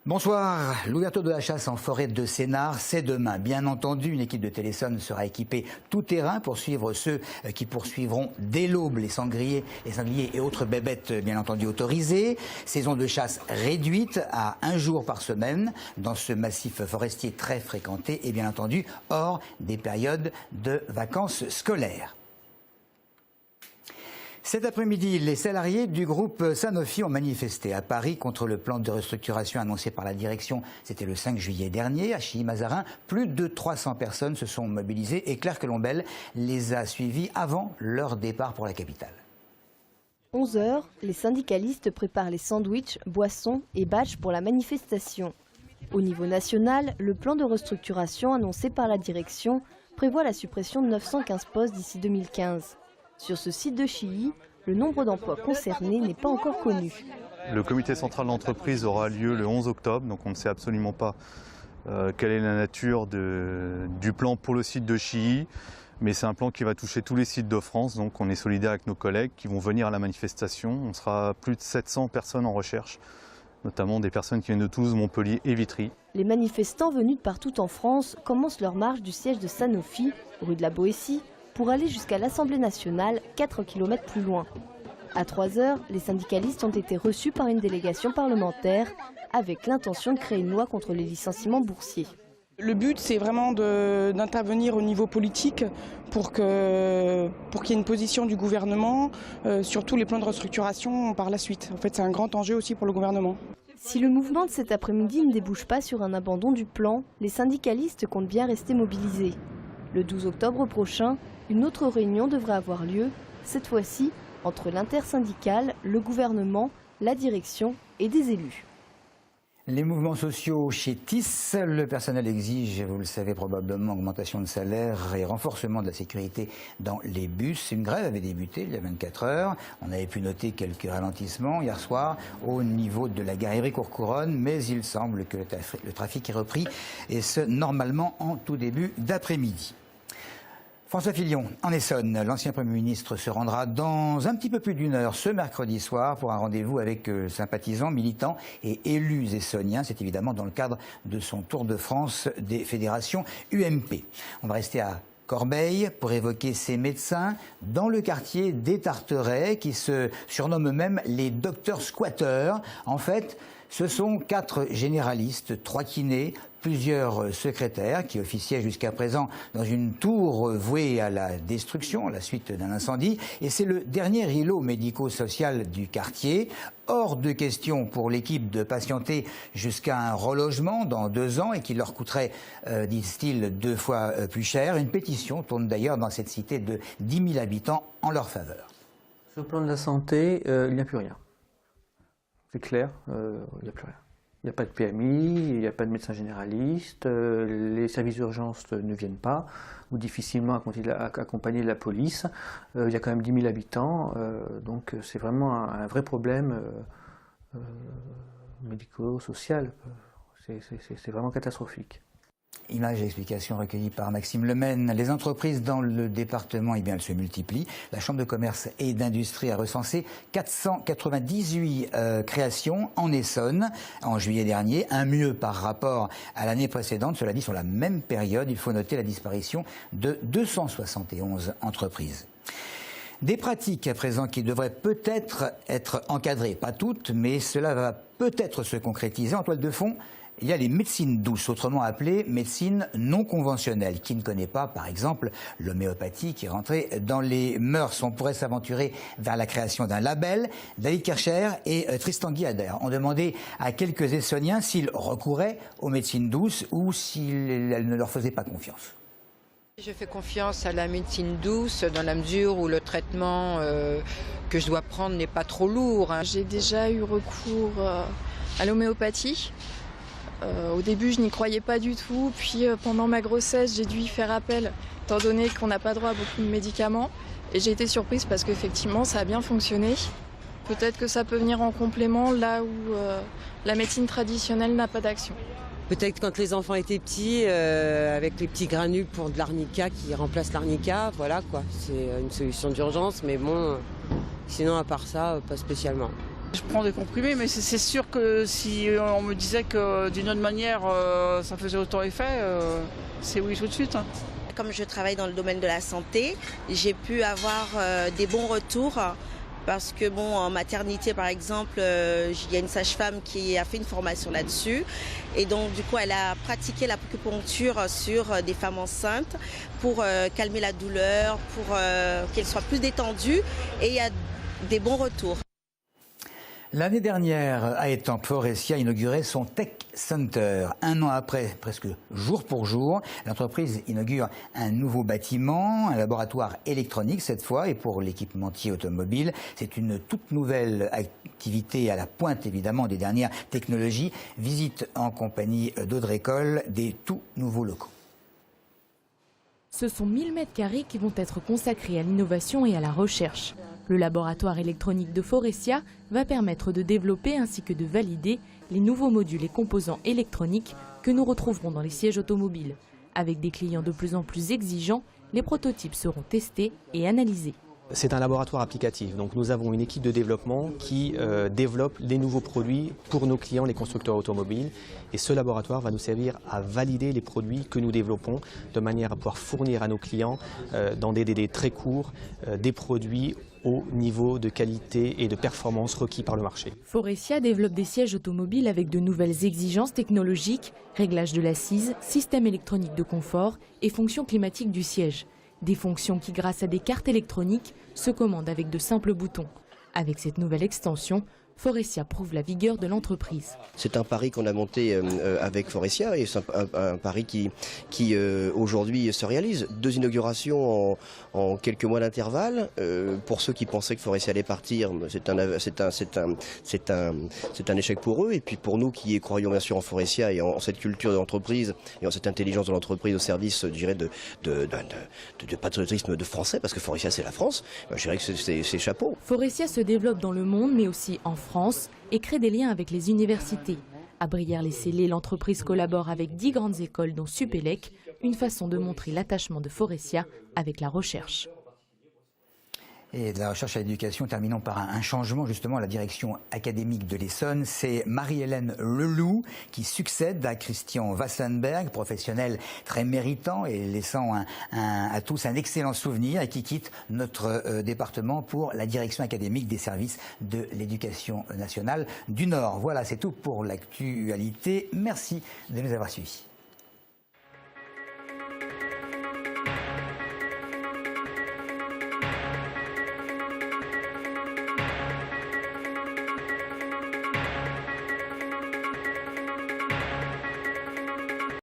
Bonsoir. L'ouverture de la chasse en forêt de Sénart, c'est demain. Bien entendu, une équipe de Téléson sera équipée tout terrain pour suivre ceux qui poursuivront dès l'aube les sangliers et autres bébêtes bien entendu autorisées. Saison de chasse réduite à 1 jour par semaine dans ce massif forestier très fréquenté et bien entendu hors des périodes de vacances scolaires. Cet après-midi, les salariés du groupe Sanofi ont manifesté à Paris contre le plan de restructuration annoncé par la direction. C'était le 5 juillet dernier à Chilly-Mazarin. Plus de 300 personnes se sont mobilisées et Claire Colombel les a suivies avant leur départ pour la capitale. 11 h, les syndicalistes préparent les sandwichs, boissons et badges pour la manifestation. Au niveau national, le plan de restructuration annoncé par la direction prévoit la suppression de 915 postes d'ici 2015. Sur ce site de Chilly, le nombre d'emplois concernés n'est pas encore connu. Le comité central d'entreprise aura lieu le 11 octobre, donc on ne sait absolument pas quelle est la nature du plan pour le site de Chilly. Mais c'est un plan qui va toucher tous les sites de France, donc on est solidaire avec nos collègues qui vont venir à la manifestation. On sera plus de 700 personnes en recherche, notamment des personnes qui viennent de Toulouse, Montpellier et Vitry. Les manifestants venus de partout en France commencent leur marche du siège de Sanofi, rue de la Boétie, pour aller jusqu'à l'Assemblée nationale, 4 km plus loin. À 3 h, les syndicalistes ont été reçus par une délégation parlementaire avec l'intention de créer une loi contre les licenciements boursiers. Le but, c'est vraiment d'intervenir au niveau politique pour qu'il y ait une position du gouvernement sur tous les plans de restructuration par la suite. En fait, c'est un grand enjeu aussi pour le gouvernement. Si le mouvement de cet après-midi ne débouche pas sur un abandon du plan, les syndicalistes comptent bien rester mobilisés. Le 12 octobre prochain, une autre réunion devrait avoir lieu, cette fois-ci entre l'intersyndicale, le gouvernement, la direction et des élus. Les mouvements sociaux chez TIS, le personnel exige, vous le savez probablement, augmentation de salaire et renforcement de la sécurité dans les bus. Une grève avait débuté il y a 24 heures. On avait pu noter quelques ralentissements hier soir au niveau de la gare Ivry-Courcouronne, mais il semble que le trafic est repris, et ce, normalement, en tout début d'après-midi. François Fillon, en Essonne, l'ancien Premier ministre se rendra dans un petit peu plus d'1 heure ce mercredi soir pour un rendez-vous avec sympathisants, militants et élus essonniens. C'est évidemment dans le cadre de son tour de France des fédérations UMP. On va rester à Corbeil pour évoquer ces médecins dans le quartier des Tarterets qui se surnomment eux-mêmes les docteurs squatteurs. En fait, ce sont 4 généralistes, 3 kinés, plusieurs secrétaires qui officiaient jusqu'à présent dans une tour vouée à la destruction à la suite d'un incendie. Et c'est le dernier îlot médico-social du quartier. Hors de question pour l'équipe de patienter jusqu'à un relogement dans 2 ans et qui leur coûterait, disent-ils, 2 fois plus cher. Une pétition tourne d'ailleurs dans cette cité de 10 000 habitants en leur faveur. Sur le plan de la santé, il n'y a plus rien. C'est clair, il n'y a plus rien. Il n'y a pas de PMI, il n'y a pas de médecin généraliste, les services d'urgence ne viennent pas, ou difficilement accompagnés de la police. Il y a quand même 10 000 habitants, donc c'est vraiment un vrai problème médico-social. C'est vraiment catastrophique. Images et explications recueillies par Maxime Lemaine. Les entreprises dans le département, eh bien, elles se multiplient. La Chambre de commerce et d'industrie a recensé 498 créations en Essonne en juillet dernier, un mieux par rapport à l'année précédente. Cela dit, sur la même période, il faut noter la disparition de 271 entreprises. Des pratiques à présent qui devraient peut-être être encadrées, pas toutes, mais cela va peut-être se concrétiser. En toile de fond, il y a les médecines douces, autrement appelées médecines non conventionnelles. Qui ne connaît pas, par exemple, l'homéopathie qui est rentrée dans les mœurs? On pourrait s'aventurer vers la création d'un label. David Kircher et Tristan Guyader ont demandé à quelques Essonniens s'ils recouraient aux médecines douces ou s'ils ne leur faisaient pas confiance. Je fais confiance à la médecine douce dans la mesure où le traitement que je dois prendre n'est pas trop lourd. J'ai déjà eu recours à l'homéopathie. Au début, je n'y croyais pas du tout. Puis pendant ma grossesse, j'ai dû y faire appel, étant donné qu'on n'a pas droit à beaucoup de médicaments. Et j'ai été surprise parce qu'effectivement, ça a bien fonctionné. Peut-être que ça peut venir en complément là où la médecine traditionnelle n'a pas d'action. Peut-être quand les enfants étaient petits, avec les petits granules pour de l'arnica qui remplace l'arnica, voilà quoi. C'est une solution d'urgence, mais bon, sinon à part ça, pas spécialement. Je prends des comprimés, mais c'est sûr que si on me disait que d'une autre manière ça faisait autant effet, c'est oui tout de suite. Comme je travaille dans le domaine de la santé, j'ai pu avoir des bons retours. Parce que en maternité par exemple, il y a une sage-femme qui a fait une formation là-dessus. Et donc du coup, elle a pratiqué l'acupuncture sur des femmes enceintes pour calmer la douleur, pour qu'elles soient plus détendues. Et il y a des bons retours. L'année dernière, à Étampes, Foressia inaugurait son Tech Center. Un an après, presque jour pour jour, l'entreprise inaugure un nouveau bâtiment, un laboratoire électronique cette fois, et pour l'équipementier automobile, c'est une toute nouvelle activité à la pointe évidemment des dernières technologies. Visite en compagnie d'Audrey Coll des tout nouveaux locaux. Ce sont 1000 m² qui vont être consacrés à l'innovation et à la recherche. Le laboratoire électronique de Foressia va permettre de développer ainsi que de valider les nouveaux modules et composants électroniques que nous retrouverons dans les sièges automobiles. Avec des clients de plus en plus exigeants, les prototypes seront testés et analysés. C'est un laboratoire applicatif, donc nous avons une équipe de développement qui développe les nouveaux produits pour nos clients, les constructeurs automobiles. Et ce laboratoire va nous servir à valider les produits que nous développons de manière à pouvoir fournir à nos clients dans des délais très courts des produits au niveau de qualité et de performance requis par le marché. Foressia développe des sièges automobiles avec de nouvelles exigences technologiques, réglage de l'assise, système électronique de confort et fonctions climatiques du siège. Des fonctions qui, grâce à des cartes électroniques, se commandent avec de simples boutons. Avec cette nouvelle extension, Foressia prouve la vigueur de l'entreprise. C'est un pari qu'on a monté avec Foressia et c'est un pari qui aujourd'hui se réalise. 2 inaugurations en quelques mois d'intervalle. Pour ceux qui pensaient que Foressia allait partir, c'est un échec pour eux. Et puis pour nous qui croyons bien sûr en Foressia et en cette culture de l'entreprise et en cette intelligence de l'entreprise au service, je dirais, de patriotisme de français, parce que Foressia c'est la France, je dirais que c'est chapeau. Foressia se développe dans le monde mais aussi en France et crée des liens avec les universités. À Brière-les-Cellés, l'entreprise collabore avec 10 grandes écoles dont Supélec, une façon de montrer l'attachement de Foressia avec la recherche. Et de la recherche à l'éducation, terminons par un changement justement à la direction académique de l'Essonne. C'est Marie-Hélène Leloup qui succède à Christian Wassenberg, professionnel très méritant et laissant à tous un excellent souvenir, et qui quitte notre département pour la direction académique des services de l'éducation nationale du Nord. Voilà, c'est tout pour l'actualité. Merci de nous avoir suivis.